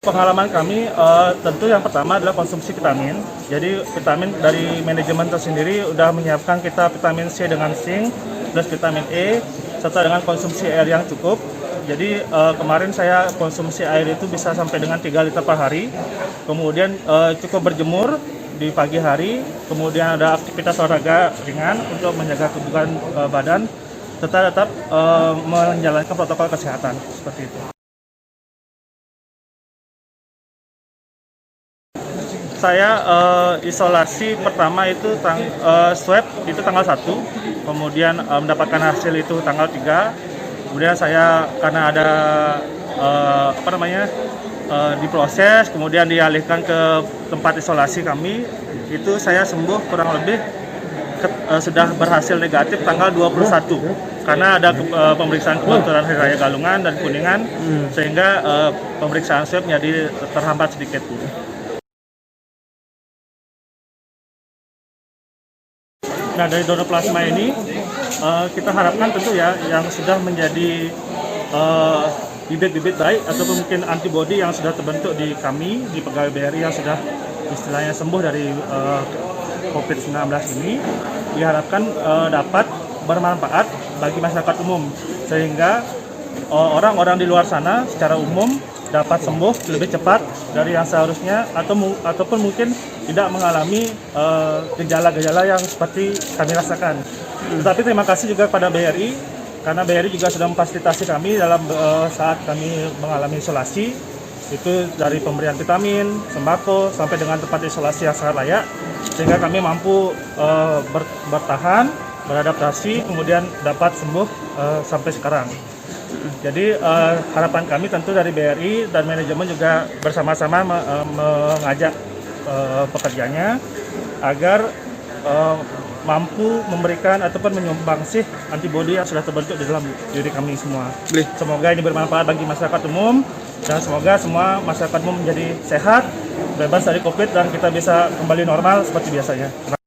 Pengalaman kami tentu yang pertama adalah konsumsi vitamin. Jadi vitamin dari manajemen tersendiri udah menyiapkan kita vitamin C dengan zinc plus vitamin E serta dengan konsumsi air yang cukup. Jadi kemarin saya konsumsi air itu bisa sampai dengan 3 liter per hari. Kemudian cukup berjemur di pagi hari. Kemudian ada aktivitas olahraga ringan untuk menjaga kebugaran badan serta tetap menjalankan protokol kesehatan seperti itu. Saya isolasi pertama itu swab itu tanggal 1, kemudian mendapatkan hasil itu tanggal 3. Kemudian saya karena ada diproses, kemudian dialihkan ke tempat isolasi kami, itu saya sembuh kurang lebih sudah berhasil negatif tanggal 21. Karena ada pemeriksaan kebetulan Hari Raya Galungan dan Kuningan, sehingga pemeriksaan swab jadi terhambat sedikit. Nah, dari donor plasma ini kita harapkan tentu ya yang sudah menjadi bibit-bibit baik ataupun mungkin antibodi yang sudah terbentuk di kami, di pegawai BRI yang sudah istilahnya sembuh dari COVID-19 ini, diharapkan dapat bermanfaat bagi masyarakat umum, sehingga orang-orang di luar sana secara umum dapat sembuh lebih cepat dari yang seharusnya ataupun mungkin tidak mengalami gejala-gejala yang seperti kami rasakan. Tetapi terima kasih juga kepada BRI karena BRI juga sudah memfasilitasi kami dalam saat kami mengalami isolasi, itu dari pemberian vitamin, sembako sampai dengan tempat isolasi yang sangat layak, sehingga kami mampu bertahan, beradaptasi, kemudian dapat sembuh sampai sekarang. Jadi harapan kami tentu dari BRI dan manajemen juga bersama-sama mengajak pekerjanya agar mampu memberikan ataupun menyumbangsih antibodi yang sudah terbentuk di dalam diri kami semua. Semoga ini bermanfaat bagi masyarakat umum dan semoga semua masyarakat umum menjadi sehat, bebas dari COVID dan kita bisa kembali normal seperti biasanya.